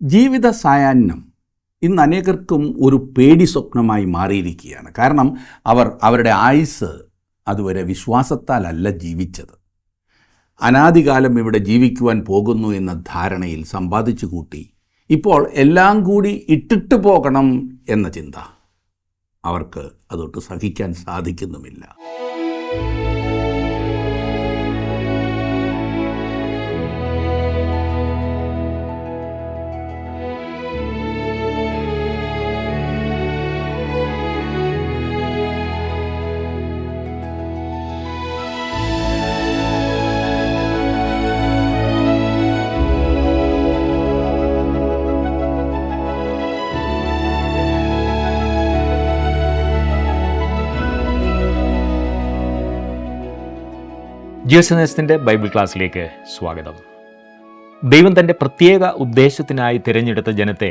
ജീവിത സായാഹ്നം ഇന്ന് അനേകർക്കും ഒരു പേടി സ്വപ്നമായി മാറിയിരിക്കുകയാണ്. കാരണം അവരുടെ ആയുസ് അതുവരെ വിശ്വാസത്താലല്ല ജീവിച്ചത്. അനാദികാലം ഇവിടെ ജീവിക്കുവാൻ പോകുന്നു എന്ന ധാരണയിൽ സമ്പാദിച്ചു കൂട്ടി ഇപ്പോൾ എല്ലാം കൂടി ഇട്ടിട്ട് പോകണം എന്ന ചിന്ത അവർക്ക് അതൊട്ട് സഹിക്കാൻ സാധിക്കുന്നുമില്ല. ജീവസന്ദേശത്തിൻ്റെ ബൈബിൾ ക്ലാസ്സിലേക്ക് സ്വാഗതം. ദൈവം തൻ്റെ പ്രത്യേക ഉദ്ദേശത്തിനായി തിരഞ്ഞെടുത്ത ജനത്തെ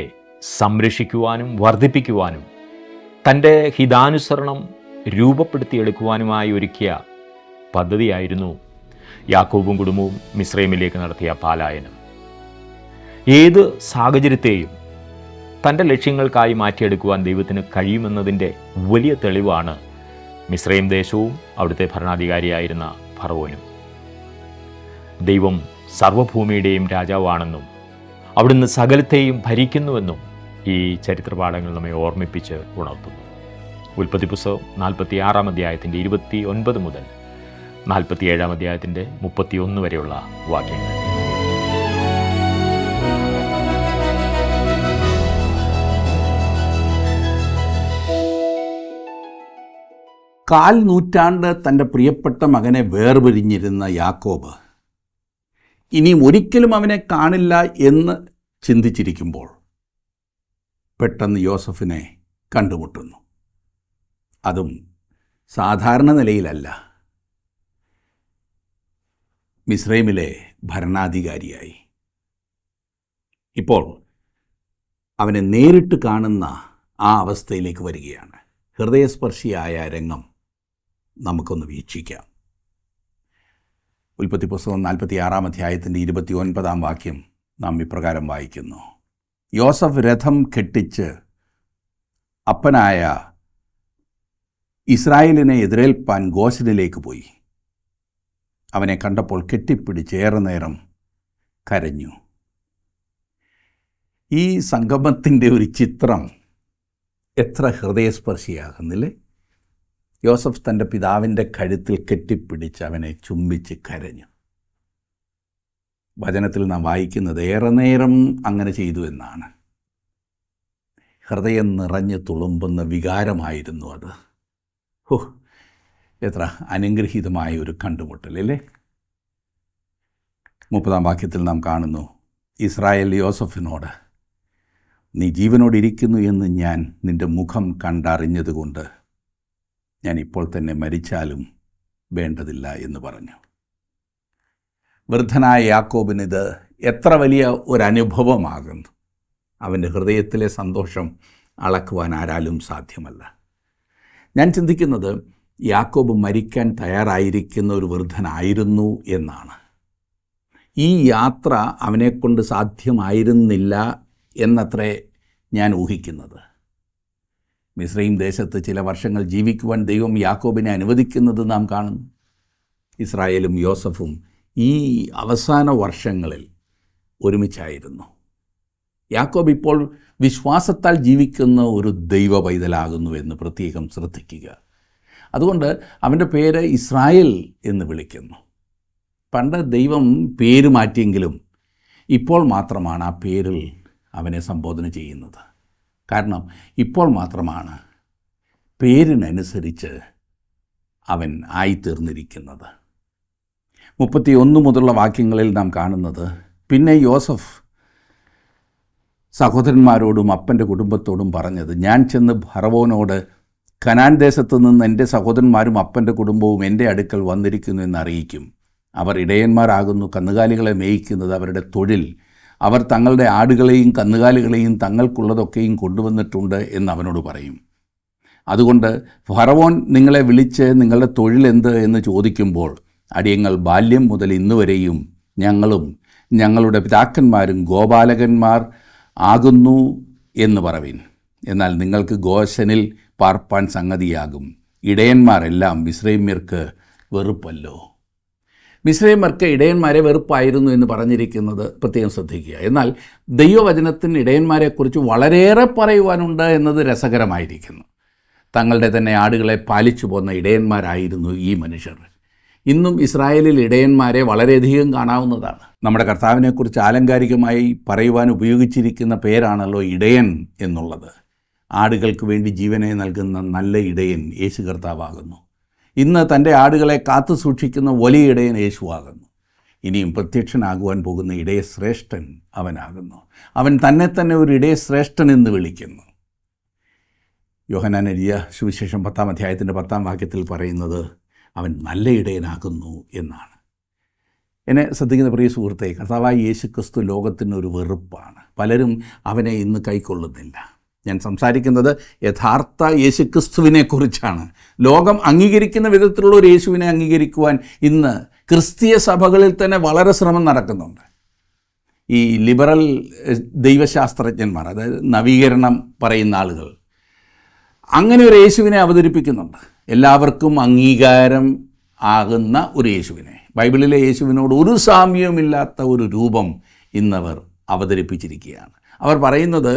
സംരക്ഷിക്കുവാനും വർദ്ധിപ്പിക്കുവാനും തൻ്റെ ഹിതാനുസരണം രൂപപ്പെടുത്തിയെടുക്കുവാനുമായി ഒരുക്കിയ പദ്ധതിയായിരുന്നു യാക്കോബും കുടുംബവും മിസ്രൈമിലേക്ക് നടത്തിയ പലായനം. ഏത് സാഹചര്യത്തെയും തൻ്റെ ലക്ഷ്യങ്ങൾക്കായി മാറ്റിയെടുക്കുവാൻ ദൈവത്തിന് കഴിയുമെന്നതിൻ്റെ വലിയ തെളിവാണ് മിസ്രൈം ദേശവും അവിടുത്തെ ഭരണാധികാരിയായിരുന്ന ഫറവോനും. ദൈവം സർവ്വഭൂമിയുടെയും രാജാവാണെന്നും അവിടുന്ന് സകലത്തെയും ഭരിക്കുന്നുവെന്നും ഈ ചരിത്രപാഠങ്ങൾ നമ്മെ ഓർമ്മിപ്പിച്ച് ഉണർത്തുന്നു. ഉൽപ്പത്തി പുസ്തകം 46 അധ്യായത്തിൻ്റെ 29 മുതൽ 47 അധ്യായത്തിൻ്റെ 31 വരെയുള്ള വാക്യങ്ങൾ. കാൽ നൂറ്റാണ്ട് തൻ്റെ പ്രിയപ്പെട്ട മകനെ വേർപിരിഞ്ഞിരുന്ന യാക്കോബ് ഇനിയും ഒരിക്കലും അവനെ കാണില്ല എന്ന് ചിന്തിച്ചിരിക്കുമ്പോൾ പെട്ടെന്ന് യോസഫിനെ കണ്ടുമുട്ടുന്നു. അതും സാധാരണ നിലയിലല്ല, മിസ്രൈമിലെ ഭരണാധികാരിയായി. ഇപ്പോൾ അവനെ നേരിട്ട് കാണുന്ന ആ അവസ്ഥയിലേക്ക് വരികയാണ്. ഹൃദയസ്പർശിയായ രംഗം നമുക്കൊന്ന് വീക്ഷിക്കാം. ഉൽപ്പത്തി പുസ്തകം 46 അധ്യായത്തിൻ്റെ 29 വാക്യം നാം ഇപ്രകാരം വായിക്കുന്നു: യോസഫ് രഥം കെട്ടിച്ച് അപ്പനായ ഇസ്രായേലിനെ എതിരേൽപ്പാൻ ഗോശനിലേക്ക് പോയി. അവനെ കണ്ടപ്പോൾ കെട്ടിപ്പിടിച്ച് ഏറെ നേരം കരഞ്ഞു. ഈ സംഗമത്തിൻ്റെ ഒരു ചിത്രം എത്ര ഹൃദയസ്പർശിയാകുന്നില്ലേ? യോസഫ് തൻ്റെ പിതാവിൻ്റെ കഴുത്തിൽ കെട്ടിപ്പിടിച്ച് അവനെ ചുംബിച്ച് കരഞ്ഞു. വചനത്തിൽ നാം വായിക്കുന്നത് ഏറെ നേരം അങ്ങനെ ചെയ്തു എന്നാണ്. ഹൃദയം നിറഞ്ഞ് തുളുമ്പുന്ന വികാരമായിരുന്നു അത്. എത്ര അനുഗ്രഹീതമായ ഒരു കണ്ടുമുട്ടലല്ലേ? 30 വാക്യത്തിൽ നാം കാണുന്നു, ഇസ്രായേൽ യോസഫിനോട്, നീ ജീവനോടിരിക്കുന്നു എന്ന് ഞാൻ നിൻ്റെ മുഖം കണ്ടറിഞ്ഞതുകൊണ്ട് ഞാൻ ഇപ്പോൾ തന്നെ മരിച്ചാലും വേണ്ടതില്ല എന്ന് പറഞ്ഞു. വൃദ്ധനായ യാക്കോബിനിത് എത്ര വലിയ ഒരനുഭവമാകുന്നു. അവൻ്റെ ഹൃദയത്തിലെ സന്തോഷം അളക്കുവാൻ ആരാലും സാധ്യമല്ല. ഞാൻ ചിന്തിക്കുന്നത് യാക്കോബ് മരിക്കാൻ തയ്യാറായിരിക്കുന്ന ഒരു വൃദ്ധനായിരുന്നു എന്നാണ്. ഈ യാത്ര അവനെക്കൊണ്ട് സാധ്യമായിരുന്നില്ല എന്നത്രേ ഞാൻ ഊഹിക്കുന്നത്. മിസ്രൈം ദേശത്ത് ചില വർഷങ്ങൾ ജീവിക്കുവാൻ ദൈവം യാക്കോബിനെ അനുവദിക്കുന്നത് നാം കാണുന്നു. ഇസ്രായേലും യോസഫും ഈ അവസാന വർഷങ്ങളിൽ ഒരുമിച്ചായിരുന്നു. യാക്കോബ് ഇപ്പോൾ വിശ്വാസത്താൽ ജീവിക്കുന്ന ഒരു ദൈവ പൈതലാകുന്നു എന്ന് പ്രത്യേകം ശ്രദ്ധിക്കുക. അതുകൊണ്ട് അവൻ്റെ പേര് ഇസ്രായേൽ എന്ന് വിളിക്കുന്നു. പണ്ട് ദൈവം പേര് മാറ്റിയെങ്കിലും ഇപ്പോൾ മാത്രമാണ് ആ പേരിൽ അവനെ സംബോധന ചെയ്യുന്നത്. കാരണം ഇപ്പോൾ മാത്രമാണ് പേരിനനുസരിച്ച് അവൻ ആയിത്തീർന്നിരിക്കുന്നത്. 31 മുതലുള്ള വാക്യങ്ങളിൽ നാം കാണുന്നത്, പിന്നെ യോസഫ് സഹോദരന്മാരോടും അപ്പൻ്റെ കുടുംബത്തോടും പറഞ്ഞത്, ഞാൻ ചെന്ന് ഫറവോനോട് കനാൻ ദേശത്തു നിന്ന് എൻ്റെ സഹോദരന്മാരും അപ്പൻ്റെ കുടുംബവും എൻ്റെ അടുക്കൽ വന്നിരിക്കുന്നു എന്നറിയിക്കും. അവർ ഇടയന്മാരാകുന്നു, കന്നുകാലികളെ മേയിക്കുന്നത് അവരുടെ തൊഴിൽ. അവർ തങ്ങളുടെ ആടുകളെയും കന്നുകാലികളെയും തങ്ങൾക്കുള്ളതൊക്കെയും കൊണ്ടുവന്നിട്ടുണ്ട് എന്ന് അവനോട് പറയും. അതുകൊണ്ട് ഫറവോൻ നിങ്ങളെ വിളിച്ച് നിങ്ങളുടെ തൊഴിലെന്ത് എന്ന് ചോദിക്കുമ്പോൾ അടിയങ്ങൾ ബാല്യം മുതൽ ഇന്നുവരെയും ഞങ്ങളും ഞങ്ങളുടെ പിതാക്കന്മാരും ഗോപാലകന്മാർ ആകുന്നു എന്ന് പറവിൻ. എന്നാൽ നിങ്ങൾക്ക് ഗോശനിൽ പാർപ്പാൻ സംഗതിയാകും. ഇടയന്മാരെല്ലാം മിസ്രൈമ്യർക്ക് വെറുപ്പല്ലോ. മിസ്രൈമ്യർക്ക് ഇടയന്മാരെ വെറുപ്പായിരുന്നു എന്ന് പറഞ്ഞിരിക്കുന്നത് പ്രത്യേകം ശ്രദ്ധിക്കുക. എന്നാൽ ദൈവവചനത്തിന് ഇടയന്മാരെക്കുറിച്ച് വളരെയേറെ പറയുവാനുണ്ട് എന്നത് രസകരമായിരിക്കുന്നു. തങ്ങളുടെ തന്നെ ആടുകളെ പാലിച്ചു പോന്ന ഇടയന്മാരായിരുന്നു ഈ മനുഷ്യർ. ഇന്നും ഇസ്രായേലിൽ ഇടയന്മാരെ വളരെയധികം കാണാവുന്നതാണ്. നമ്മുടെ കർത്താവിനെക്കുറിച്ച് ആലങ്കാരികമായി പറയുവാൻ ഉപയോഗിച്ചിരിക്കുന്ന പേരാണല്ലോ ഇടയൻ എന്നുള്ളത്. ആടുകൾക്ക് വേണ്ടി ജീവനെ നൽകുന്ന നല്ല ഇടയൻ യേശു കർത്താവാകുന്നു. ഇന്ന് തൻ്റെ ആടുകളെ കാത്തു സൂക്ഷിക്കുന്ന വലിയ ഇടയൻ യേശുവാകുന്നു. ഇനിയും പ്രത്യക്ഷനാകുവാൻ പോകുന്ന ഇടയശ്രേഷ്ഠൻ അവനാകുന്നു. അവൻ തന്നെ ഒരു ഇടയശ്രേഷ്ഠൻ എന്ന് വിളിക്കുന്നു. യോഹന്നാൻ എഴുതിയ സുവിശേഷം 10-ാം അധ്യായത്തിൻ്റെ 10-ാം വാക്യത്തിൽ പറയുന്നത് അവൻ നല്ല ഇടയനാകുന്നു എന്നാണ്. എന്നെ ശ്രദ്ധിക്കുന്ന പ്രിയ സുഹൃത്തെ, കർത്താവായ യേശു ക്രിസ്തു ലോകത്തിനൊരു വെറുപ്പാണ്. പലരും അവനെ ഇന്ന് കൈക്കൊള്ളുന്നില്ല. ഞാൻ സംസാരിക്കുന്നത് യഥാർത്ഥ യേശുക്രിസ്തുവിനെക്കുറിച്ചാണ്. ലോകം അംഗീകരിക്കുന്ന വിധത്തിലുള്ള ഒരു യേശുവിനെ അംഗീകരിക്കുവാൻ ഇന്ന് ക്രിസ്തീയ സഭകളിൽ തന്നെ വളരെ ശ്രമം നടക്കുന്നുണ്ട്. ഈ ലിബറൽ ദൈവശാസ്ത്രജ്ഞന്മാർ, അതായത് നവീകരണം പറയുന്ന ആളുകൾ, അങ്ങനെ ഒരു യേശുവിനെ അവതരിപ്പിക്കുന്നുണ്ട്. എല്ലാവർക്കും അംഗീകാരം ആകുന്ന ഒരു യേശുവിനെ, ബൈബിളിലെ യേശുവിനോട് ഒരു സാമ്യവുമില്ലാത്ത ഒരു രൂപം ഇന്നവർ അവതരിപ്പിച്ചിരിക്കുകയാണ്. അവർ പറയുന്നത്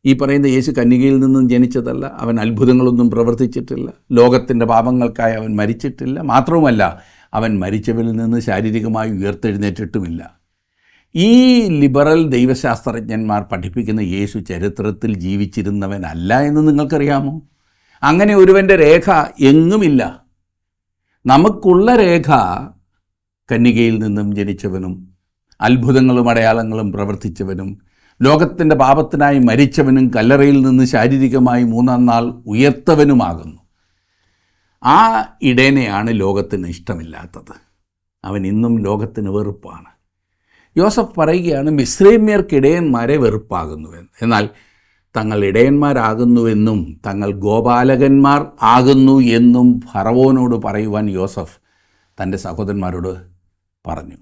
ഈ പറയുന്ന യേശു കന്യകയിൽ നിന്നും ജനിച്ചതല്ല, അവൻ അത്ഭുതങ്ങളൊന്നും പ്രവർത്തിച്ചിട്ടില്ല, ലോകത്തിൻ്റെ പാപങ്ങൾക്കായി അവൻ മരിച്ചിട്ടില്ല, മാത്രവുമല്ല അവൻ മരിച്ചവരിൽ നിന്ന് ശാരീരികമായി ഉയർത്തെഴുന്നേറ്റിട്ടുമില്ല. ഈ ലിബറൽ ദൈവശാസ്ത്രജ്ഞന്മാർ പഠിപ്പിക്കുന്ന യേശു ചരിത്രത്തിൽ ജീവിച്ചിരുന്നവനല്ല എന്ന് നിങ്ങൾക്കറിയാമോ? അങ്ങനെ ഒരുവൻ്റെ രേഖ എങ്ങുമില്ല. നമുക്കുള്ള രേഖ കന്യകയിൽ നിന്നും ജനിച്ചവനും അത്ഭുതങ്ങളും അടയാളങ്ങളും പ്രവർത്തിച്ചവനും ലോകത്തിൻ്റെ പാപത്തിനായി മരിച്ചവനും കല്ലറയിൽ നിന്ന് ശാരീരികമായി 3-ാം നാൾ ഉയർത്തവനുമാകുന്നു. ആ ഇടയനെയാണ് ലോകത്തിന് ഇഷ്ടമില്ലാത്തത്. അവൻ ഇന്നും ലോകത്തിന് വെറുപ്പാണ്. യോസഫ് പറയുകയാണ്, മിസ്രൈമ്യർക്ക് ഇടയന്മാരെ വെറുപ്പാകുന്നുവെന്ന്. എന്നാൽ തങ്ങൾ ഇടയന്മാരാകുന്നുവെന്നും തങ്ങൾ ഗോപാലകന്മാർ ആകുന്നു എന്നും ഫറവോനോട് പറയുവാൻ യോസഫ് തൻ്റെ സഹോദരന്മാരോട് പറഞ്ഞു.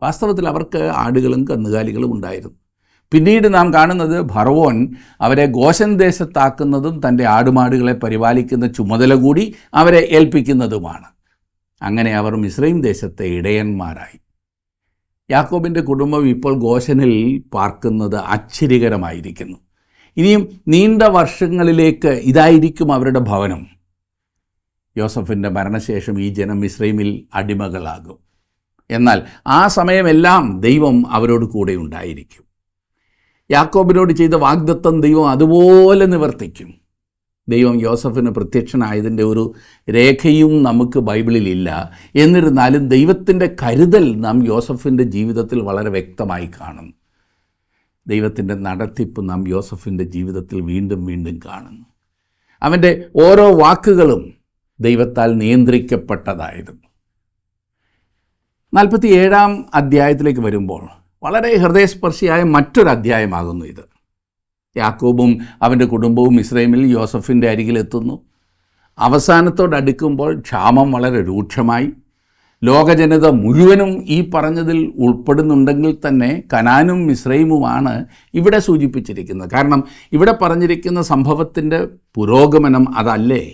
വാസ്തവത്തിൽ അവർക്ക് ആടുകളും കന്നുകാലികളും ഉണ്ടായിരുന്നു. പിന്നീട് നാം കാണുന്നത് ഫറവോൻ അവരെ ഗോശൻ ദേശത്താക്കുന്നതും തൻ്റെ ആടുമാടുകളെ പരിപാലിക്കുന്ന ചുമതല കൂടി അവരെ ഏൽപ്പിക്കുന്നതുമാണ്. അങ്ങനെ അവർ മിസ്രൈം ദേശത്തെ ഇടയന്മാരായി. യാക്കോബിൻ്റെ കുടുംബം ഇപ്പോൾ ഗോശനിൽ പാർക്കുന്നത് ആശ്ചര്യകരമായിരിക്കുന്നു. ഇനിയും നീണ്ട വർഷങ്ങളിലേക്ക് ഇതായിരിക്കും അവരുടെ ഭവനം. യോസഫിൻ്റെ മരണശേഷം ഈ ജനം മിസ്രൈമിൽ അടിമകളാകും. എന്നാൽ ആ സമയമെല്ലാം ദൈവം അവരോട് കൂടെ ഉണ്ടായിരിക്കും. യാക്കോബിനോട് ചെയ്ത വാഗ്ദത്തം ദൈവം അതുപോലെ നിവർത്തിക്കും. ദൈവം യോസഫിന് പ്രത്യക്ഷനായതിൻ്റെ ഒരു രേഖയും നമുക്ക് ബൈബിളിലില്ല. എന്നിരുന്നാലും ദൈവത്തിൻ്റെ കരുതൽ നാം യോസഫിൻ്റെ ജീവിതത്തിൽ വളരെ വ്യക്തമായി കാണും. ദൈവത്തിൻ്റെ നടത്തിപ്പ് നാം യോസഫിൻ്റെ ജീവിതത്തിൽ വീണ്ടും വീണ്ടും കാണുന്നു. അവൻ്റെ ഓരോ വാക്കുകളും ദൈവത്താൽ നിയന്ത്രിക്കപ്പെട്ടതായിരുന്നു. 47-ാം അധ്യായത്തിലേക്ക് വരുമ്പോൾ വളരെ ഹൃദയസ്പർശിയായ മറ്റൊരു അധ്യായമാകുന്നു ഇത്. യാക്കോബും അവൻ്റെ കുടുംബവും മിസ്രൈമിൽ യോസഫിൻ്റെ അരികിലെത്തുന്നു. അവസാനത്തോടടുക്കുമ്പോൾ ക്ഷാമം വളരെ രൂക്ഷമായി. ലോകജനത മുഴുവനും ഈ പറഞ്ഞതിൽ ഉൾപ്പെടുന്നുണ്ടെങ്കിൽ തന്നെ കനാനും മിസ്രൈമുമാണ് ഇവിടെ സൂചിപ്പിച്ചിരിക്കുന്നത്. കാരണം ഇവിടെ പറഞ്ഞിരിക്കുന്ന സംഭവത്തിൻ്റെ പുരോഗമനം അതല്ലേ.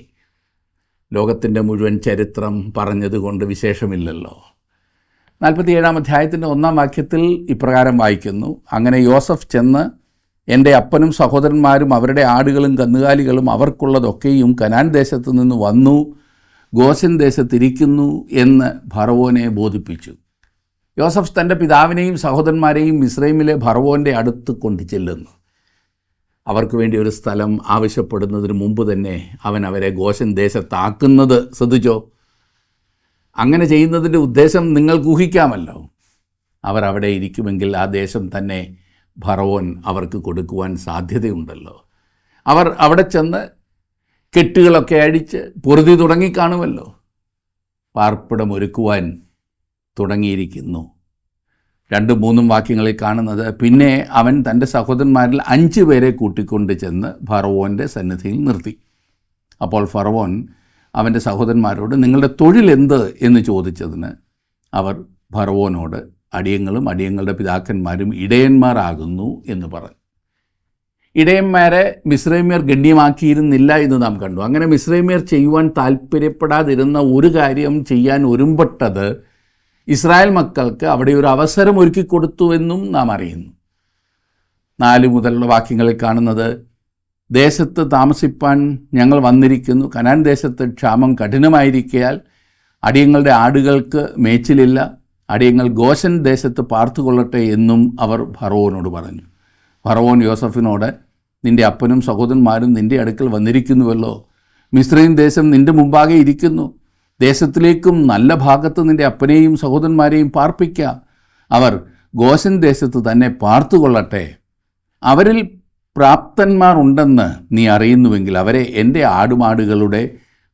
ലോകത്തിൻ്റെ മുഴുവൻ ചരിത്രം പറഞ്ഞതുകൊണ്ട് വിശേഷമില്ലല്ലോ. 47-ാം അധ്യായത്തിൻ്റെ 1-ാം വാക്യത്തിൽ ഇപ്രകാരം വായിക്കുന്നു: അങ്ങനെ യോസഫ് ചെന്ന് എൻ്റെ അപ്പനും സഹോദരന്മാരും അവരുടെ ആടുകളും കന്നുകാലികളും അവർക്കുള്ളതൊക്കെയും കനാൻ ദേശത്തു നിന്ന് വന്നു ഗോശൻ ദേശത്തിരിക്കുന്നു എന്ന് ഫറവോനെ ബോധിപ്പിച്ചു. യോസഫ് തൻ്റെ പിതാവിനെയും സഹോദരന്മാരെയും മിസ്രൈമിലെ ഫറവോൻ്റെ അടുത്ത് കൊണ്ടു ചെല്ലുന്നു. അവർക്ക് വേണ്ടി ഒരു സ്ഥലം ആവശ്യപ്പെടുന്നതിന് മുമ്പ് തന്നെ അവൻ അവരെ ഗോശൻ ദേശത്താക്കുന്നത് ശ്രദ്ധിച്ചോ. അങ്ങനെ ചെയ്യുന്നതിൻ്റെ ഉദ്ദേശം നിങ്ങൾക്ക് ഊഹിക്കാമല്ലോ. അവർ അവിടെ ഇരിക്കുമെങ്കിൽ ആ ദേശം തന്നെ ഫറവോൻ അവർക്ക് കൊടുക്കുവാൻ സാധ്യതയുണ്ടല്ലോ. അവർ അവിടെ ചെന്ന് കെട്ടുകളൊക്കെ അഴിച്ച് പൊറുതി തുടങ്ങിക്കാണുമല്ലോ. പാർപ്പിടം ഒരുക്കുവാൻ തുടങ്ങിയിരിക്കുന്നു. 2-3 വാക്യങ്ങളിൽ കാണുന്നത്: പിന്നെ അവൻ തൻ്റെ സഹോദരന്മാരിൽ 5 പേരെ കൂട്ടിക്കൊണ്ട് ചെന്ന് ഫറവോൻ്റെ സന്നിധിയിൽ നിർത്തി. അപ്പോൾ ഫറവോൻ അവൻ്റെ സഹോദരന്മാരോട് നിങ്ങളുടെ തൊഴിലെന്ത് എന്ന് ചോദിച്ചതിന് അവർ ഫറവോനോട് അടിയങ്ങളും അടിയങ്ങളുടെ പിതാക്കന്മാരും ഇടയന്മാരാകുന്നു എന്ന് പറഞ്ഞു. ഇടയന്മാരെ മിസ്രൈമ്യർ ഗണ്യമാക്കിയിരുന്നില്ല എന്ന് നാം കണ്ടു. അങ്ങനെ മിസ്രൈമ്യർ ചെയ്യുവാൻ താല്പര്യപ്പെടാതിരുന്ന ഒരു കാര്യം ചെയ്യാൻ ഒരുമ്പെട്ടത് ഇസ്രായേൽ മക്കൾക്ക് അവിടെ ഒരു അവസരം ഒരുക്കി കൊടുത്തുവെന്നും നാം അറിയുന്നു. 4 മുതലുള്ള വാക്യങ്ങളിൽ കാണുന്നത്, ദേശത്ത് താമസിപ്പാൻ ഞങ്ങൾ വന്നിരിക്കുന്നു. കനാൻ ദേശത്ത് ക്ഷാമം കഠിനമായിരിക്കയാൽ അടിയങ്ങളുടെ ആടുകൾക്ക് മേച്ചിലില്ല. അടിയങ്ങൾ ഗോശൻ ദേശത്ത് പാർത്തുകൊള്ളട്ടെ എന്നും അവർ ഫറവോനോട് പറഞ്ഞു. ഫറവോൻ യോസഫിനോട്, നിന്റെ അപ്പനും സഹോദരന്മാരും നിന്റെ അടുക്കൽ വന്നിരിക്കുന്നുവല്ലോ. മിസ്രയീം ദേശം നിന്റെ മുമ്പാകെ ഇരിക്കുന്നു. ദേശത്തിലേക്കും നല്ല ഭാഗത്ത് നിന്റെ അപ്പനെയും സഹോദരന്മാരെയും പാർപ്പിക്കുക. അവർ ഗോശൻ ദേശത്ത് തന്നെ പാർത്തുകൊള്ളട്ടെ. അവരിൽ പ്രാപ്തന്മാർ ഉണ്ടെന്ന് നീ അറിയുന്നുവെങ്കിൽ അവരെ എൻ്റെ ആടുമാടുകളുടെ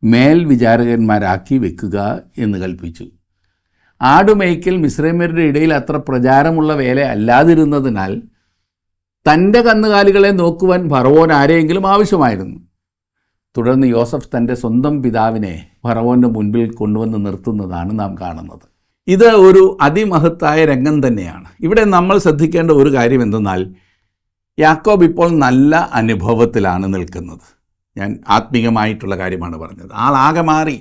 മേൽവിചാരകന്മാരാക്കി വെക്കുക എന്ന് കൽപ്പിച്ചു. ആടുമേയ്ക്കൽ മിസ്രൈമ്യരുടെ ഇടയിൽ അത്ര പ്രചാരമുള്ള വേല അല്ലാതിരുന്നതിനാൽ തൻ്റെ കന്നുകാലികളെ നോക്കുവാൻ ഫറവോൻ ആരെയെങ്കിലും ആവശ്യമായിരുന്നു. തുടർന്ന് യോസഫ് തൻ്റെ സ്വന്തം പിതാവിനെ ഫറവോൻ്റെ മുൻപിൽ കൊണ്ടുവന്ന് നിർത്തുന്നതാണ് നാം കാണുന്നത്. ഇത് ഒരു അതിമഹത്തായ രംഗം തന്നെയാണ്. ഇവിടെ നമ്മൾ ശ്രദ്ധിക്കേണ്ട ഒരു കാര്യം എന്തെന്നാൽ, യാക്കോബ് ഇപ്പോൾ നല്ല അനുഭവത്തിലാണ് നിൽക്കുന്നത്. ഞാൻ ആത്മീകമായിട്ടുള്ള കാര്യമാണ് പറഞ്ഞത്. ആളാകെ മാറി.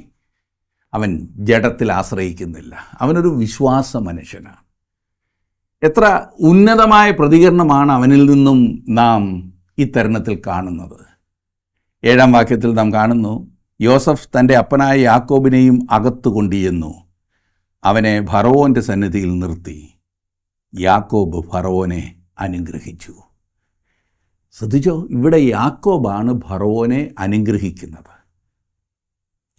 അവൻ ജഡത്തിൽ ആശ്രയിക്കുന്നില്ല. അവനൊരു വിശ്വാസ മനുഷ്യനാണ്. എത്ര ഉന്നതമായ പ്രതികരണമാണ് അവനിൽ നിന്നും നാം ഈ തരുണത്തിൽ കാണുന്നത്. 7-ാം വാക്യത്തിൽ നാം കാണുന്നു, യോസഫ് തൻ്റെ അപ്പനായ യാക്കോബിനെയും അകത്തു കൊണ്ടുചെന്നു അവനെ ഫറവോൻ്റെ സന്നിധിയിൽ നിർത്തി. യാക്കോബ് ഫറവോനെ അനുഗ്രഹിച്ചു. ശ്രദ്ധിച്ചോ, ഇവിടെ യാക്കോബാണ് ഫറവോനെ അനുഗ്രഹിക്കുന്നത്.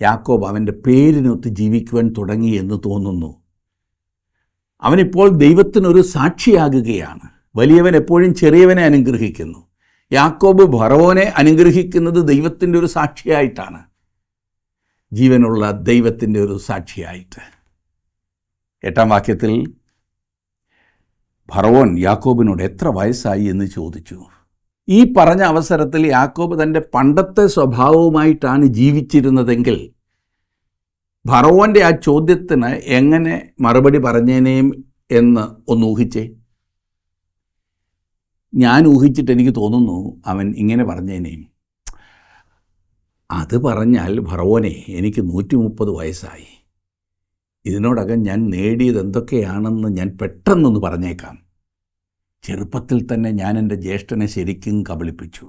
യാക്കോബ് അവൻ്റെ പേരിനൊത്ത് ജീവിക്കുവാൻ തുടങ്ങി എന്ന് തോന്നുന്നു. അവനിപ്പോൾ ദൈവത്തിനൊരു സാക്ഷിയാകുകയാണ്. വലിയവൻ എപ്പോഴും ചെറിയവനെ അനുഗ്രഹിക്കുന്നു. യാക്കോബ് ഫറവോനെ അനുഗ്രഹിക്കുന്നത് ദൈവത്തിൻ്റെ ഒരു സാക്ഷിയായിട്ടാണ്, ജീവനുള്ള ദൈവത്തിൻ്റെ ഒരു സാക്ഷിയായിട്ട്. 8-ാം വാക്യത്തിൽ ഫറവോൻ യാക്കോബിനോട് എത്ര വയസ്സായി എന്ന് ചോദിച്ചു. ഈ പറഞ്ഞ അവസരത്തിൽ യാക്കോബ് തൻ്റെ പണ്ടത്തെ സ്വഭാവവുമായിട്ടാണ് ജീവിച്ചിരുന്നതെങ്കിൽ ഫറവോൻ്റെ ആ ചോദ്യത്തിന് എങ്ങനെ മറുപടി പറഞ്ഞേനേയും എന്ന് ഒന്ന് ഊഹിച്ചേ. ഞാൻ ഊഹിച്ചിട്ട് എനിക്ക് തോന്നുന്നു അവൻ ഇങ്ങനെ പറഞ്ഞേനേയും, അത് പറഞ്ഞാൽ ഫറവോനെ, എനിക്ക് 130 വയസ്സായി. ഇതിനോടകം ഞാൻ നേടിയത് എന്തൊക്കെയാണെന്ന് ഞാൻ പെട്ടെന്നൊന്ന് പറഞ്ഞേക്കാം. ചെറുപ്പത്തിൽ തന്നെ ഞാൻ എൻ്റെ ജ്യേഷ്ഠനെ ശരിക്കും കബളിപ്പിച്ചു.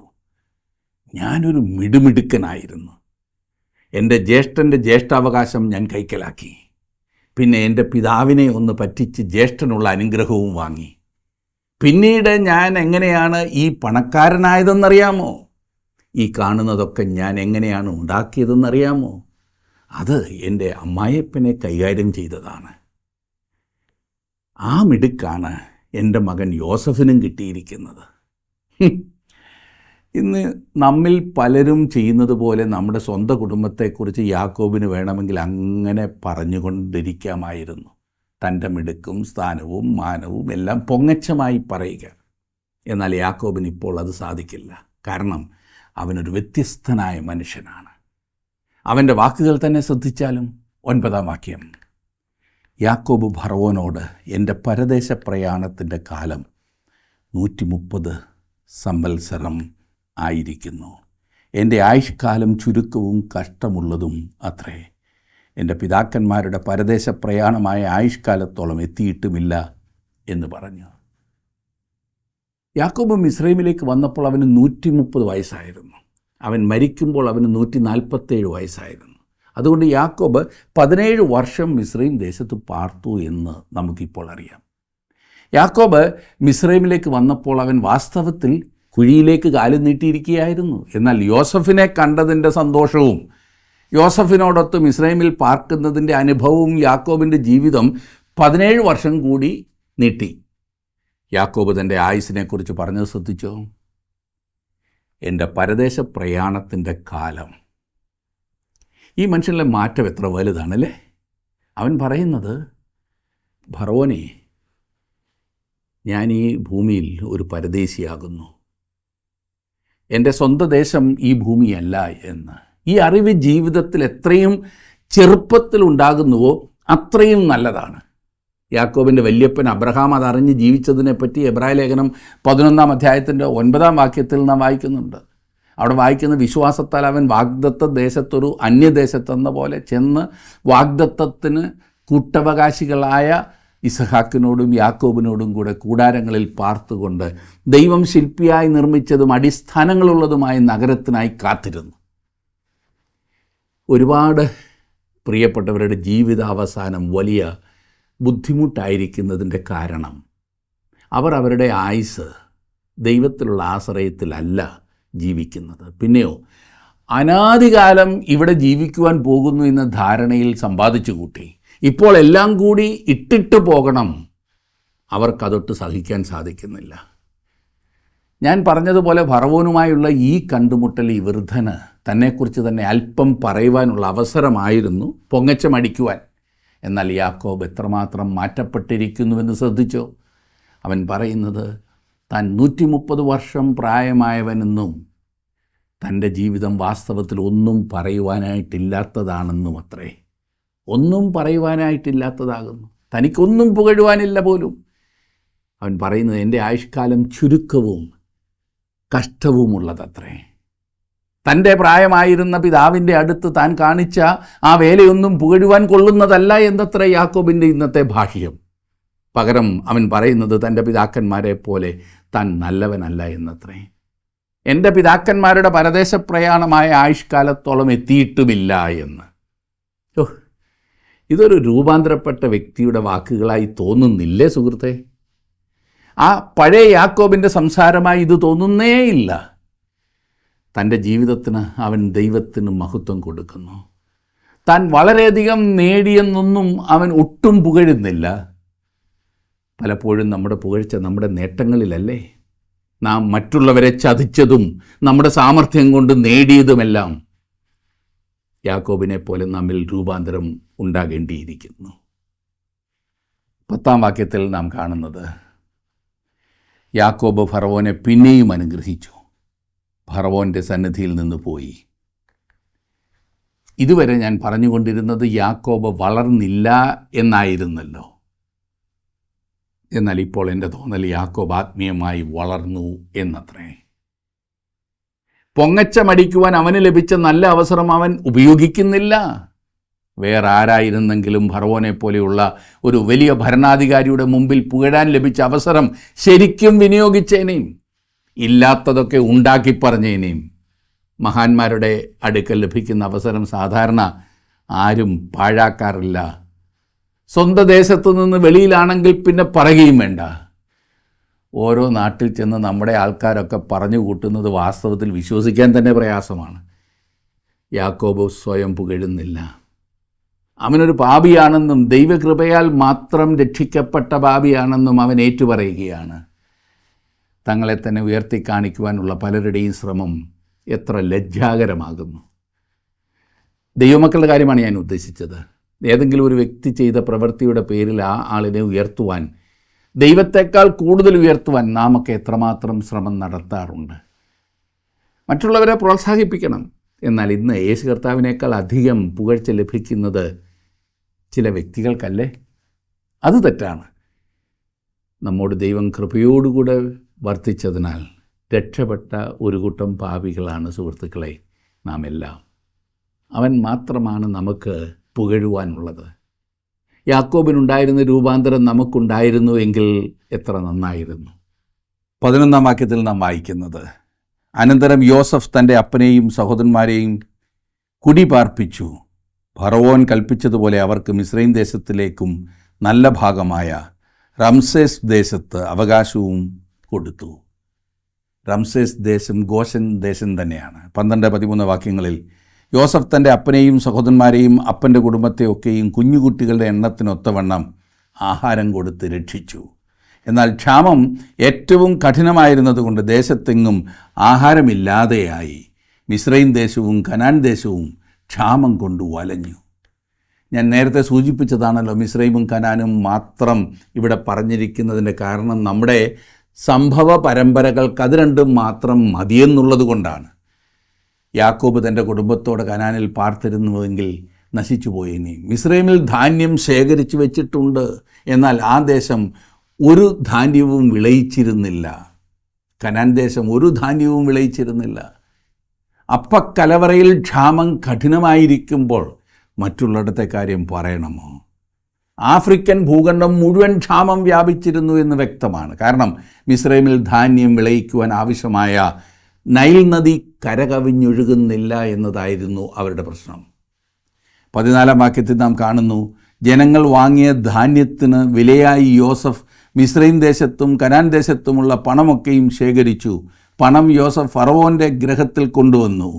ഞാനൊരു മിടുമിടുക്കനായിരുന്നു. എൻ്റെ ജ്യേഷ്ഠൻ്റെ ജ്യേഷ്ഠാവകാശം ഞാൻ കൈക്കലാക്കി. പിന്നെ എൻ്റെ പിതാവിനെ ഒന്ന് പറ്റിച്ച് ജ്യേഷ്ഠനുള്ള അനുഗ്രഹവും വാങ്ങി. പിന്നീട് ഞാൻ എങ്ങനെയാണ് ഈ പണക്കാരനായതെന്നറിയാമോ? ഈ കാണുന്നതൊക്കെ ഞാൻ എങ്ങനെയാണ് ഉണ്ടാക്കിയതെന്നറിയാമോ? അത് എൻ്റെ അമ്മായപ്പനെ കൈകാര്യം ചെയ്തതാണ്. ആ മിടുക്കാണ് എൻ്റെ മകൻ യോസഫിനും കിട്ടിയിരിക്കുന്നത്. ഇന്ന് നമ്മിൽ പലരും ചെയ്യുന്നത് പോലെ നമ്മുടെ സ്വന്തം കുടുംബത്തെക്കുറിച്ച് യാക്കോബിന് വേണമെങ്കിൽ അങ്ങനെ പറഞ്ഞുകൊണ്ടിരിക്കാമായിരുന്നു. തൻ്റെ മിടുക്കും സ്ഥാനവും മാനവും എല്ലാം പൊങ്ങച്ചമായി പറയുക. എന്നാൽ യാക്കോബിന് ഇപ്പോൾ അത് സാധിക്കില്ല. കാരണം അവനൊരു വ്യത്യസ്തനായ മനുഷ്യനാണ്. അവൻ്റെ വാക്കുകൾ തന്നെ ശ്രദ്ധിച്ചാലും 9-ാം വാക്യം, യാക്കോബ് ഫറവോനോട്, എൻ്റെ പരദേശ പ്രയാണത്തിൻ്റെ കാലം 130 സംവത്സരം ആയിരിക്കുന്നു. എൻ്റെ ആയുഷ്കാലം ചുരുക്കവും കഷ്ടമുള്ളതും അത്രേ. എൻ്റെ പിതാക്കന്മാരുടെ പരദേശ പ്രയാണമായ ആയുഷ്കാലത്തോളം എത്തിയിട്ടുമില്ല എന്ന് പറഞ്ഞു. യാക്കോബ് മിസ്രൈമിലേക്ക് വന്നപ്പോൾ അവന് 130 വയസ്സായിരുന്നു. അവൻ മരിക്കുമ്പോൾ അവന് 147 വയസ്സായിരുന്നു. അതുകൊണ്ട് യാക്കോബ് 17 വർഷം മിസ്രൈം ദേശത്ത് പാർത്തു എന്ന് നമുക്കിപ്പോൾ അറിയാം. യാക്കോബ് മിസ്രൈമിലേക്ക് വന്നപ്പോൾ അവൻ വാസ്തവത്തിൽ കുഴിയിലേക്ക് കാല് നീട്ടിയിരിക്കുകയായിരുന്നു. എന്നാൽ യോസഫിനെ കണ്ടതിൻ്റെ സന്തോഷവും യോസഫിനോടൊത്ത് മിസ്രൈമിൽ പാർക്കുന്നതിൻ്റെ അനുഭവവും യാക്കോബിൻ്റെ ജീവിതം 17 വർഷം കൂടി നീട്ടി. യാക്കോബ് തൻ്റെ ആയുസ്സിനെക്കുറിച്ച് പറഞ്ഞത് ശ്രദ്ധിച്ചോ? എൻ്റെ പരദേശ പ്രയാണത്തിൻ്റെ കാലം. ഈ മനുഷ്യനിലെ മാറ്റം എത്ര വലുതാണല്ലേ. അവൻ പറയുന്നത്, ഫറവോനെ, ഞാൻ ഈ ഭൂമിയിൽ ഒരു പരദേശിയാകുന്നു. എൻ്റെ സ്വന്തം ദേശം ഈ ഭൂമിയല്ല എന്ന്. ഈ അറിവ് ജീവിതത്തിൽ എത്രയും ചെറുപ്പത്തിലുണ്ടാകുന്നുവോ അത്രയും നല്ലതാണ്. യാക്കോബിൻ്റെ വല്യപ്പൻ അബ്രഹാം അതറിഞ്ഞ് ജീവിച്ചതിനെപ്പറ്റി എബ്രായ ലേഖനം 11-ാം അധ്യായത്തിൻ്റെ 9-ാം വാക്യത്തിൽ നാം വായിക്കുന്നുണ്ട്. അവിടെ വായിക്കുന്ന വിശ്വാസത്താൽ അവൻ വാഗ്ദത്ത ദേശത്തൊരു അന്യദേശത്തെന്ന പോലെ ചെന്ന് വാഗ്ദത്തത്തിന് കൂട്ടവകാശികളായ ഇസഹാക്കിനോടും യാക്കോബിനോടും കൂടെ കൂടാരങ്ങളിൽ പാർത്തുകൊണ്ട് ദൈവം ശില്പിയായി നിർമ്മിച്ചതും അടിസ്ഥാനങ്ങളുള്ളതുമായ നഗരത്തിനായി കാത്തിരുന്നു. ഒരുപാട് പ്രിയപ്പെട്ടവരുടെ ജീവിതാവസാനം വലിയ ബുദ്ധിമുട്ടായിരിക്കുന്നതിൻ്റെ കാരണം അവർ അവരുടെ ആയുസ് ദൈവത്തിലുള്ള ആശ്രയത്തിലല്ല ജീവിക്കുന്നത്. പിന്നെയോ അനാദികാലം ഇവിടെ ജീവിക്കുവാൻ പോകുന്നു എന്ന ധാരണയിൽ സമ്പാദിച്ചു കൂട്ടി ഇപ്പോൾ എല്ലാം കൂടി ഇട്ടിട്ട് പോകണം. അവർക്കതൊട്ട് സഹിക്കാൻ സാധിക്കുന്നില്ല. ഞാൻ പറഞ്ഞതുപോലെ ഫറവോനുമായുള്ള ഈ കണ്ടുമുട്ടൽ ഈ വൃദ്ധന് തന്നെക്കുറിച്ച് തന്നെ അല്പം പറയുവാനുള്ള അവസരമായിരുന്നു, പൊങ്ങച്ചമടിക്കുവാൻ. എന്നാൽ യാക്കോബ് എത്രമാത്രം മാറ്റപ്പെട്ടിരിക്കുന്നുവെന്ന് ശ്രദ്ധിച്ചോ? അവൻ പറയുന്നത് താൻ 130 വർഷം പ്രായമായവനെന്നും തൻ്റെ ജീവിതം വാസ്തവത്തിൽ ഒന്നും പറയുവാനായിട്ടില്ലാത്തതാണെന്നും അത്രേ. ഒന്നും പറയുവാനായിട്ടില്ലാത്തതാകുന്നു. തനിക്കൊന്നും പുകഴുവാനില്ല പോലും. അവൻ പറയുന്നത് എൻ്റെ ആയുഷ്കാലം ചുരുക്കവും കഷ്ടവുമുള്ളതത്രേ. തൻ്റെ പ്രായമായിരുന്ന പിതാവിൻ്റെ അടുത്ത് താൻ കാണിച്ച ആ വേലയൊന്നും പുകഴുവാൻ കൊള്ളുന്നതല്ല എന്നത്രേ യാക്കോബിൻ്റെ ഇന്നത്തെ ഭാഷ്യം. പകരം അവൻ പറയുന്നത് തൻ്റെ പിതാക്കന്മാരെ പോലെ താൻ നല്ലവനല്ല എന്നത്രേ. എൻ്റെ പിതാക്കന്മാരുടെ പരദേശ പ്രയാണമായ ആയുഷ്കാലത്തോളം എത്തിയിട്ടുമില്ല എന്ന്. ഇതൊരു രൂപാന്തരപ്പെട്ട വ്യക്തിയുടെ വാക്കുകളായി തോന്നുന്നില്ലേ സുഹൃത്തെ? ആ പഴയ യാക്കോബിൻ്റെ സംസാരമായി ഇത് തോന്നുന്നേയില്ല. തൻ്റെ ജീവിതത്തിന് അവൻ ദൈവത്തിന് മഹത്വം കൊടുക്കുന്നു. താൻ വളരെയധികം നേടിയെന്നൊന്നും അവൻ ഒട്ടും പുകഴുന്നില്ല. പലപ്പോഴും നമ്മുടെ പുകഴ്ച നമ്മുടെ നേട്ടങ്ങളിലല്ലേ? നാം മറ്റുള്ളവരെ ചതിച്ചതും നമ്മുടെ സാമർഥ്യം കൊണ്ട് നേടിയതുമെല്ലാം യാക്കോബിനെ പോലെ നമ്മിൽ രൂപാന്തരം ഉണ്ടാകേണ്ടിയിരിക്കുന്നു. 10-ാം വാക്യത്തിൽ നാം കാണുന്നത് യാക്കോബ് ഫറവോനെ പിന്നെയും അനുഗ്രഹിച്ചു, ഫറവോൻ്റെ സന്നിധിയിൽ നിന്ന് പോയി. ഇതുവരെ ഞാൻ പറഞ്ഞുകൊണ്ടിരുന്നത് യാക്കോബ് വളർന്നില്ല എന്നായിരുന്നല്ലോ. എന്നാൽ ഇപ്പോൾ എൻ്റെ തോന്നൽ യാക്കോബ് ആത്മീയമായി വളർന്നു എന്നത്രേ. പൊങ്ങച്ചമടിക്കുവാൻ അവന് ലഭിച്ച നല്ല അവസരം അവൻ ഉപയോഗിക്കുന്നില്ല. വേറെ ആരായിരുന്നെങ്കിലും ഫറവോനെ പോലെയുള്ള ഒരു വലിയ ഭരണാധികാരിയുടെ മുമ്പിൽ പുകഴാൻ ലഭിച്ച അവസരം ശരിക്കും വിനിയോഗിച്ചേനേയും, ഇല്ലാത്തതൊക്കെ ഉണ്ടാക്കി പറഞ്ഞേനേയും. മഹാന്മാരുടെ അടുക്കൽ ലഭിക്കുന്ന അവസരം സാധാരണ ആരും പാഴാക്കാറില്ല. സ്വന്തം ദേശത്തു നിന്ന് വെളിയിലാണെങ്കിൽ പിന്നെ പറയുകയും വേണ്ട. ഓരോ നാട്ടിൽ ചെന്ന് നമ്മുടെ ആൾക്കാരൊക്കെ പറഞ്ഞു കൂട്ടുന്നത് വാസ്തവത്തിൽ വിശ്വസിക്കാൻ തന്നെ പ്രയാസമാണ്. യാക്കോബ് സ്വയം പുകഴുന്നില്ല. അവനൊരു പാപിയാണെന്നും ദൈവകൃപയാൽ മാത്രം രക്ഷിക്കപ്പെട്ട പാപിയാണെന്നും അവൻ ഏറ്റുപറയുകയാണ്. തങ്ങളെ തന്നെ ഉയർത്തി കാണിക്കുവാനുള്ള പലരുടെയും ശ്രമം എത്ര ലജ്ജാകരമാകുന്നു. ദൈവമക്കളുടെ കാര്യമാണ് ഞാൻ ഉദ്ദേശിച്ചത്. ഏതെങ്കിലും ഒരു വ്യക്തി ചെയ്ത പ്രവൃത്തിയുടെ പേരിൽ ആ ആളിനെ ഉയർത്തുവാൻ, ദൈവത്തെക്കാൾ കൂടുതൽ ഉയർത്തുവാൻ നാമൊക്കെ എത്രമാത്രം ശ്രമം നടത്താറുണ്ട്. മറ്റുള്ളവരെ പ്രോത്സാഹിപ്പിക്കണം. എന്നാൽ ഇന്ന് യേശു കർത്താവിനേക്കാൾ അധികം പുകഴ്ച ലഭിക്കുന്നത് ചില വ്യക്തികൾക്കല്ലേ? അത് തെറ്റാണ്. നമ്മോട് ദൈവം കൃപയോടുകൂടെ വർത്തിച്ചതിനാൽ രക്ഷപ്പെട്ട ഒരു കൂട്ടം പാപികളാണ് സുഹൃത്തുക്കളെ നാം എല്ലാം. അവൻ മാത്രമാണ് നമുക്ക് പുകഴുവാനുള്ളത്. യാക്കോബിനുണ്ടായിരുന്ന രൂപാന്തരം നമുക്കുണ്ടായിരുന്നു എങ്കിൽ എത്ര നന്നായിരുന്നു. 11-ാം വാക്യത്തിൽ നാം വായിക്കുന്നത്, അനന്തരം യോസഫ് തൻ്റെ അപ്പനെയും സഹോദരന്മാരെയും കുടിപാർപ്പിച്ചു. ഫറവോൻ കൽപ്പിച്ചതുപോലെ അവർക്ക് മിസ്രൈം ദേശത്തിലേക്കും നല്ല ഭാഗമായ റംസേസ് ദേശത്ത് അവകാശവും കൊടുത്തു. റംസേസ് ദേശം ഗോശൻ ദേശം തന്നെയാണ്. 12-13 വാക്യങ്ങളിൽ യോസഫ് തൻ്റെ അപ്പനെയും സഹോദരന്മാരെയും അപ്പൻ്റെ കുടുംബത്തെയൊക്കെയും കുഞ്ഞുകുട്ടികളുടെ എണ്ണത്തിനൊത്തവണ്ണം ആഹാരം കൊടുത്ത് രക്ഷിച്ചു. എന്നാൽ ക്ഷാമം ഏറ്റവും കഠിനമായിരുന്നതുകൊണ്ട് ദേശത്തെങ്ങും ആഹാരമില്ലാതെയായി. മിസ്രൈം ദേശവും കനാൻ ദേശവും ക്ഷാമം കൊണ്ട് വലഞ്ഞു. ഞാൻ നേരത്തെ സൂചിപ്പിച്ചതാണല്ലോ, മിസ്രൈമും കനാനും മാത്രം ഇവിടെ പറഞ്ഞിരിക്കുന്നതിൻ്റെ കാരണം നമ്മുടെ സംഭവ പരമ്പരകൾക്ക് അത് രണ്ടും മാത്രം മതിയെന്നുള്ളത് കൊണ്ടാണ്. യാക്കോബ് തൻ്റെ കുടുംബത്തോടെ കനാനിൽ പാർത്തിരുന്നുവെങ്കിൽ നശിച്ചു പോയിനി. മിസ്രൈമിൽ ധാന്യം ശേഖരിച്ചു വെച്ചിട്ടുണ്ട്, എന്നാൽ ആ ദേശം ഒരു ധാന്യവും വിളയിച്ചിരുന്നില്ല. കനാൻ ദേശം ഒരു ധാന്യവും വിളയിച്ചിരുന്നില്ല. അപ്പക്കലവറയിൽ ക്ഷാമം കഠിനമായിരിക്കുമ്പോൾ മറ്റുള്ളിടത്തെ കാര്യം പറയണമോ? ആഫ്രിക്കൻ ഭൂഖണ്ഡം മുഴുവൻ ക്ഷാമം വ്യാപിച്ചിരുന്നു എന്ന് വ്യക്തമാണ്. കാരണം മിസ്രൈമിൽ ധാന്യം വിളയിക്കുവാൻ ആവശ്യമായ നൈൽ നദി കരകവിഞ്ഞൊഴുകുന്നില്ല എന്നതായിരുന്നു അവരുടെ പ്രശ്നം. 14-ാം വാക്യത്തിൽ നാം കാണുന്നു, ജനങ്ങൾ വാങ്ങിയ ധാന്യത്തിന് വിലയായി യോസഫ് മിസ്രൈം ദേശത്തും കനാൻ ദേശത്തുമുള്ള പണമൊക്കെയും ശേഖരിച്ചു. പണം യോസഫ് ഫറവോൻ്റെ ഗൃഹത്തിൽ കൊണ്ടുവന്നു.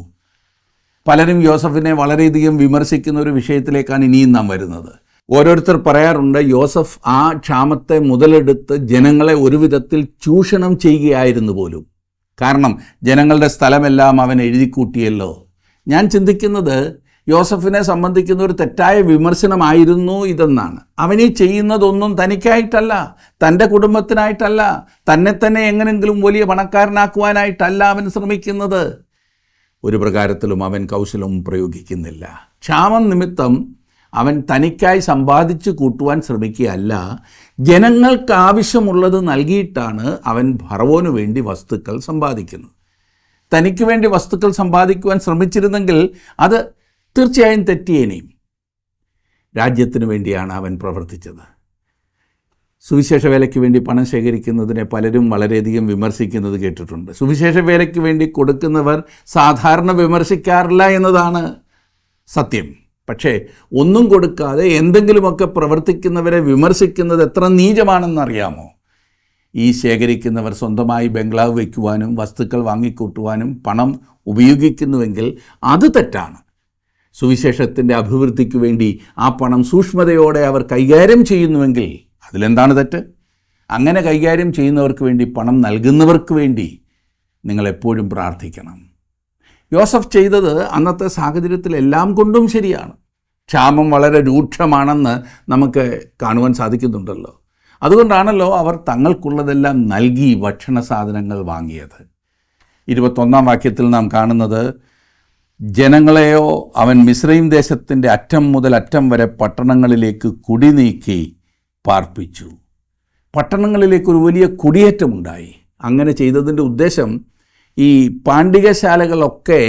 പലരും യോസഫിനെ വളരെയധികം വിമർശിക്കുന്ന ഒരു വിഷയത്തിലേക്കാണ് ഇനിയും നാം വരുന്നത്. ഓരോരുത്തർ പറയാറുണ്ട്, യോസഫ് ആ ക്ഷാമത്തെ മുതലെടുത്ത് ജനങ്ങളെ ഒരു വിധത്തിൽ ചൂഷണം ചെയ്യുകയായിരുന്നു പോലും. കാരണം ജനങ്ങളുടെ സ്ഥലമെല്ലാം അവൻ എഴുതിക്കൂട്ടിയല്ലോ. ഞാൻ ചിന്തിക്കുന്നത് യോസഫിനെ സംബന്ധിക്കുന്ന ഒരു തെറ്റായ വിമർശനമായിരുന്നു ഇതെന്നാണ്. അവനീ ചെയ്യുന്നതൊന്നും തനിക്കായിട്ടല്ല, തൻ്റെ കുടുംബത്തിനായിട്ടല്ല, തന്നെ എങ്ങനെങ്കിലും വലിയ പണക്കാരനാക്കുവാനായിട്ടല്ല അവൻ ശ്രമിക്കുന്നത്. ഒരു പ്രകാരത്തിലും അവൻ കൗശലം പ്രയോഗിക്കുന്നില്ല. ക്ഷാമം നിമിത്തം അവൻ തനിക്കായി സമ്പാദിച്ചു കൂട്ടുവാൻ ശ്രമിക്കുകയല്ല, ജനങ്ങൾക്ക് ആവശ്യമുള്ളത് നൽകിയിട്ടാണ് അവൻ ഫറവോനു വേണ്ടി വസ്തുക്കൾ സമ്പാദിക്കുന്നത്. തനിക്ക് വേണ്ടി വസ്തുക്കൾ സമ്പാദിക്കുവാൻ ശ്രമിച്ചിരുന്നെങ്കിൽ അത് തീർച്ചയായും തെറ്റിയേനെയും. രാജ്യത്തിന് വേണ്ടിയാണ് അവൻ പ്രവർത്തിച്ചത്. സുവിശേഷ വേലയ്ക്ക് വേണ്ടി പണം ശേഖരിക്കുന്നതിനെ പലരും വളരെയധികം വിമർശിക്കുന്നത് കേട്ടിട്ടുണ്ട്. സുവിശേഷ വേലയ്ക്ക് വേണ്ടി കൊടുക്കുന്നവർ സാധാരണ വിമർശിക്കാറില്ല എന്നതാണ് സത്യം. പക്ഷേ ഒന്നും കൊടുക്കാതെ എന്തെങ്കിലുമൊക്കെ പ്രവർത്തിക്കുന്നവരെ വിമർശിക്കുന്നത് എത്ര നീചമാണെന്നറിയാമോ? ഈ ശേഖരിക്കുന്നവർ സ്വന്തമായി ബംഗ്ലാവ് വയ്ക്കുവാനും വസ്തുക്കൾ വാങ്ങിക്കൂട്ടുവാനും പണം ഉപയോഗിക്കുന്നുവെങ്കിൽ അത് തെറ്റാണ്. സുവിശേഷത്തിൻ്റെ അഭിവൃദ്ധിക്ക് വേണ്ടി ആ പണം സൂക്ഷ്മതയോടെ അവർ കൈകാര്യം ചെയ്യുന്നുവെങ്കിൽ അതിലെന്താണ് തെറ്റ്? അങ്ങനെ കൈകാര്യം ചെയ്യുന്നവർക്ക് വേണ്ടി, പണം നൽകുന്നവർക്ക് വേണ്ടി നിങ്ങളെപ്പോഴും പ്രാർത്ഥിക്കണം. യോസഫ് ചെയ്തത് അന്നത്തെ സാഹചര്യത്തിൽ എല്ലാം കൊണ്ടും ശരിയാണ്. ക്ഷാമം വളരെ രൂക്ഷമാണെന്ന് നമുക്ക് കാണുവാൻ സാധിക്കുന്നുണ്ടല്ലോ. അതുകൊണ്ടാണല്ലോ അവർ തങ്ങൾക്കുള്ളതെല്ലാം നൽകി ഭക്ഷണ സാധനങ്ങൾ വാങ്ങിയത്. 21-ാം വാക്യത്തിൽ നാം കാണുന്നത്, ജനങ്ങളെയോ അവൻ മിസ്രൈം ദേശത്തിൻ്റെ അറ്റം മുതൽ അറ്റം വരെ പട്ടണങ്ങളിലേക്ക് കുടി നീക്കി പാർപ്പിച്ചു. പട്ടണങ്ങളിലേക്ക് ഒരു വലിയ കുടിയേറ്റമുണ്ടായി. അങ്ങനെ ചെയ്തതിൻ്റെ ഉദ്ദേശം, ഈ പാണ്ഡികശാലകളൊക്കെ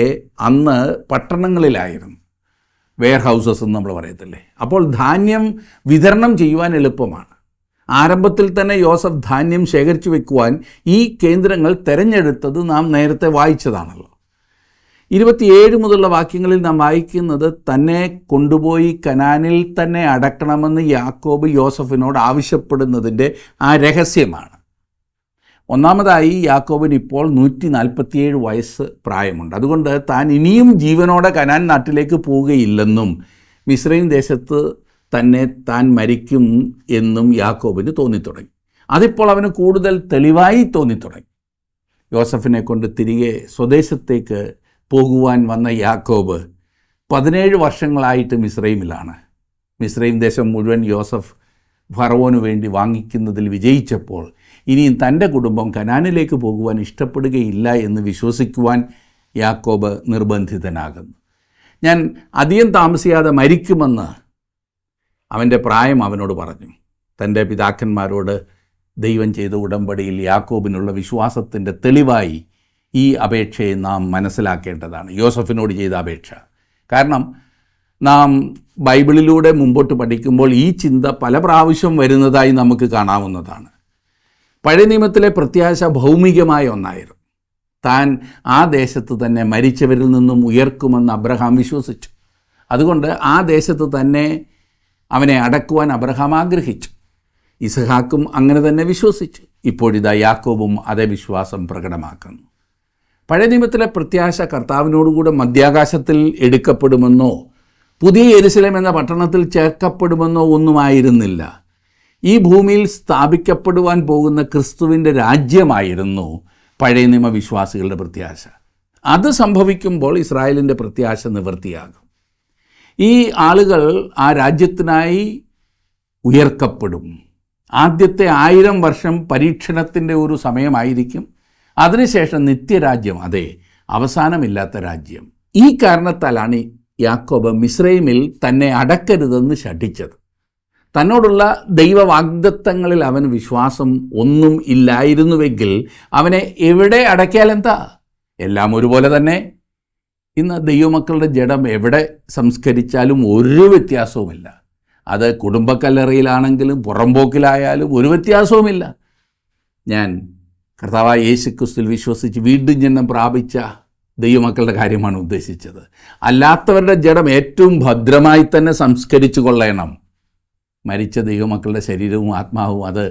അന്ന് പട്ടണങ്ങളിലായിരുന്നു. വെയർ ഹൗസസ് എന്ന് നമ്മൾ പറയത്തില്ലേ. അപ്പോൾ ധാന്യം വിതരണം ചെയ്യുവാൻ എളുപ്പമാണ്. ആരംഭത്തിൽ തന്നെ യോസഫ് ധാന്യം ശേഖരിച്ചു വെക്കുവാൻ ഈ കേന്ദ്രങ്ങൾ തിരഞ്ഞെടുത്തത് നാം നേരത്തെ വായിച്ചതാണല്ലോ. 27 മുതലുള്ള വാക്യങ്ങളിൽ നാം വായിക്കുന്നത്, തന്നെ കൊണ്ടുപോയി കനാനിൽ തന്നെ അടക്കണമെന്ന് യാക്കോബ് യോസഫിനോട് ആവശ്യപ്പെടുന്നതിൻ്റെ ആ രഹസ്യമാണ്. ഒന്നാമതായി, യാക്കോബിന് ഇപ്പോൾ 147 വയസ്സ് പ്രായമുണ്ട്. അതുകൊണ്ട് താൻ ഇനിയും ജീവനോടെ കനാൻ നാട്ടിലേക്ക് പോവുകയില്ലെന്നും മിസ്രൈം ദേശത്ത് തന്നെ താൻ മരിക്കും എന്നും യാക്കോബിന് തോന്നിത്തുടങ്ങി. അതിപ്പോൾ അവന് കൂടുതൽ തെളിവായി തോന്നിത്തുടങ്ങി. യോസഫിനെ കൊണ്ട് തിരികെ സ്വദേശത്തേക്ക് പോകുവാൻ വന്ന യാക്കോബ് 17 വർഷങ്ങളായിട്ട് മിസ്രൈമിലാണ്. മിസ്രൈം ദേശം മുഴുവൻ യോസഫ് ഫറവോനു വേണ്ടി വാങ്ങിക്കുന്നതിൽ വിജയിച്ചപ്പോൾ ഇനിയും തൻ്റെ കുടുംബം കനാനിലേക്ക് പോകുവാൻ ഇഷ്ടപ്പെടുകയില്ല എന്ന് വിശ്വസിക്കുവാൻ യാക്കോബ് നിർബന്ധിതനാകുന്നു. ഞാൻ അധികം താമസിയാതെ മരിക്കുമെന്ന് അവൻ്റെ പ്രായം അവനോട് പറഞ്ഞു. തൻ്റെ പിതാക്കന്മാരോട് ദൈവം ചെയ്ത ഉടമ്പടിയിൽ യാക്കോബിനുള്ള വിശ്വാസത്തിൻ്റെ തെളിവായി ഈ അപേക്ഷയെ നാം മനസ്സിലാക്കേണ്ടതാണ്, യോസഫിനോട് ചെയ്ത അപേക്ഷ. കാരണം നാം ബൈബിളിലൂടെ മുമ്പോട്ട് പഠിക്കുമ്പോൾ ഈ ചിന്ത പല പ്രാവശ്യം വരുന്നതായി നമുക്ക് കാണാവുന്നതാണ്. പഴയ നിയമത്തിലെ പ്രത്യാശ ഭൗമികമായ ഒന്നായിരുന്നു. താൻ ആ ദേശത്ത് തന്നെ മരിച്ചവരിൽ നിന്നും ഉയർക്കുമെന്ന് അബ്രഹാം വിശ്വസിച്ചു. അതുകൊണ്ട് ആ ദേശത്ത് തന്നെ അവനെ അടക്കുവാൻ അബ്രഹാം ആഗ്രഹിച്ചു. ഇസ്ഹാക്കും അങ്ങനെ തന്നെ വിശ്വസിച്ചു. ഇപ്പോഴിതാ യാക്കോബും അതേ വിശ്വാസം പ്രകടമാക്കുന്നു. പഴയ നിയമത്തിലെ പ്രത്യാശ കർത്താവിനോടുകൂടെ മധ്യാകാശത്തിൽ എടുക്കപ്പെടുമെന്നോ പുതിയ യെരുശലേം എന്ന പട്ടണത്തിൽ ചേർക്കപ്പെടുമെന്നോ ഒന്നുമായിരുന്നില്ല. ഈ ഭൂമിയിൽ സ്ഥാപിക്കപ്പെടുവാൻ പോകുന്ന ക്രിസ്തുവിൻ്റെ രാജ്യമായിരുന്നു പഴയ നിയമ വിശ്വാസികളുടെ പ്രത്യാശ. അത് സംഭവിക്കുമ്പോൾ ഇസ്രായേലിൻ്റെ പ്രത്യാശ നിവൃത്തിയാകും. ഈ ആളുകൾ ആ രാജ്യത്തിനായി ഉയർക്കപ്പെടും. ആദ്യത്തെ 1000 വർഷം പരീക്ഷണത്തിൻ്റെ ഒരു സമയമായിരിക്കും. അതിനുശേഷം നിത്യരാജ്യം, അതെ, അവസാനമില്ലാത്ത രാജ്യം. ഈ കാരണത്താലാണ് യാക്കോബ് മിസ്രൈമിൽ തന്നെ അടക്കരുതെന്ന് ശഠിച്ചത്. തന്നോടുള്ള ദൈവവാഗ്ദത്തങ്ങളിൽ അവന് വിശ്വാസം ഒന്നും ഇല്ലായിരുന്നുവെങ്കിൽ അവനെ എവിടെ അടക്കിയാൽ എന്താ? എല്ലാം ഒരുപോലെ തന്നെ. ഇന്ന് ദൈവമക്കളുടെ ജഡം എവിടെ സംസ്കരിച്ചാലും ഒരു വ്യത്യാസവുമില്ല. അത് കുടുംബക്കല്ലറയിലാണെങ്കിലും പുറമ്പോക്കിലായാലും ഒരു വ്യത്യാസവുമില്ല. ഞാൻ കർത്താവായ യേശുക്രിസ്തുവിൽ വിശ്വസിച്ച് വീണ്ടും ജന്മം പ്രാപിച്ച ദൈവമക്കളുടെ കാര്യമാണ് ഉദ്ദേശിച്ചത്. അല്ലാത്തവരുടെ ജഡം ഏറ്റവും ഭദ്രമായി തന്നെ സംസ്കരിച്ചു കൊള്ളണം. മരിച്ച ദൈവമക്കളുടെ ശരീരവും ആത്മാവും അത്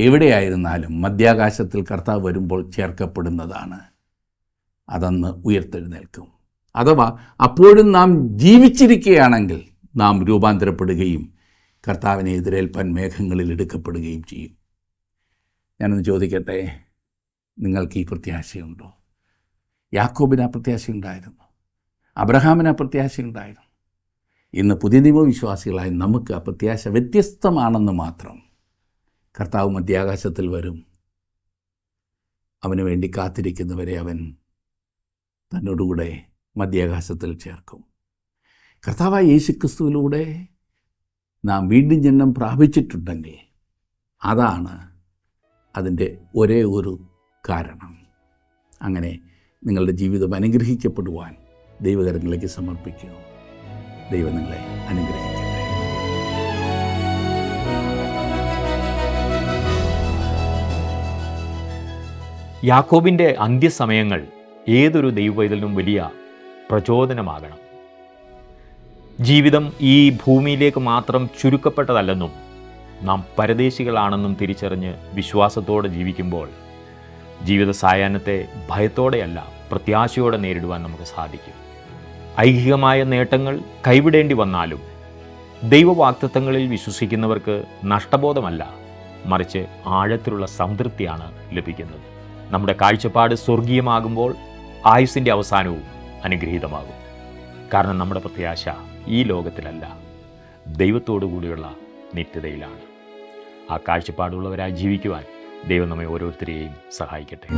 എവിടെയായിരുന്നാലും മധ്യാകാശത്തിൽ കർത്താവ് വരുമ്പോൾ ചേർക്കപ്പെടുന്നതാണ്. അതന്ന് ഉയർത്തെഴുന്നേൽക്കും. അഥവാ അപ്പോഴും നാം ജീവിച്ചിരിക്കുകയാണെങ്കിൽ നാം രൂപാന്തരപ്പെടുകയും കർത്താവിനെ എതിരേൽപ്പാൻ മേഘങ്ങളിൽ എടുക്കപ്പെടുകയും ചെയ്യും. ഞാനൊന്ന് ചോദിക്കട്ടെ, നിങ്ങൾക്ക് ഈ പ്രത്യാശയുണ്ടോ? യാക്കോബിന് ആ പ്രത്യാശയുണ്ടായിരുന്നു, അബ്രഹാമിന് ആ പ്രത്യാശയുണ്ടായിരുന്നു. ഇന്ന് പുതിയ നിയമവിശ്വാസികളായി നമുക്ക് ആ പ്രത്യാശ വ്യത്യസ്തമാണെന്ന് മാത്രം. കർത്താവ് മധ്യാകാശത്തിൽ വരും. അവന് വേണ്ടി കാത്തിരിക്കുന്നവരെ അവൻ തന്നോടുകൂടെ മധ്യാകാശത്തിൽ ചേർക്കും. കർത്താവായ യേശുക്രിസ്തുവിലൂടെ നാം വീണ്ടും ജന്മം പ്രാപിച്ചിട്ടുണ്ടെങ്കിൽ അതാണ് അതിൻ്റെ ഒരേ ഒരു കാരണം. അങ്ങനെ നിങ്ങളുടെ ജീവിതം അനുഗ്രഹിക്കപ്പെടുവാൻ ദൈവകരങ്ങളിലേക്ക് സമർപ്പിക്കുക. ദൈവം നിങ്ങളെ അനുഗ്രഹിക്കട്ടെ. യാക്കോബിൻ്റെ അന്ത്യസമയങ്ങൾ ഏതൊരു ദൈവവൈതലിനും വലിയ പ്രചോദനമാകണം. ജീവിതം ഈ ഭൂമിയിലേക്ക് മാത്രം ചുരുക്കപ്പെട്ടതല്ലെന്നും നാം പരദേശികളാണെന്നും തിരിച്ചറിഞ്ഞ് വിശ്വാസത്തോടെ ജീവിക്കുമ്പോൾ ജീവിത സായാഹ്നത്തെ ഭയത്തോടെയല്ല പ്രത്യാശയോടെ നേരിടുവാൻ നമുക്ക് സാധിക്കും. ഐഹികമായ നേട്ടങ്ങൾ കൈവിടേണ്ടി വന്നാലും ദൈവവാഗ്ദത്തങ്ങളിൽ വിശ്വസിക്കുന്നവർക്ക് നഷ്ടബോധമല്ല, മറിച്ച് ആഴത്തിലുള്ള സംതൃപ്തിയാണ് ലഭിക്കുന്നത്. നമ്മുടെ കാഴ്ചപ്പാട് സ്വർഗീയമാകുമ്പോൾ ആയുസ്സിൻ്റെ അവസാനവും അനുഗ്രഹീതമാകും. കാരണം നമ്മുടെ പ്രത്യാശ ഈ ലോകത്തിലല്ല, ദൈവത്തോടു കൂടിയുള്ള നിത്യതയിലാണ്. ആ കാഴ്ചപ്പാടുള്ളവരായി ജീവിക്കുവാൻ ദൈവം നമ്മെ ഓരോരുത്തരെയും സഹായിക്കട്ടെ.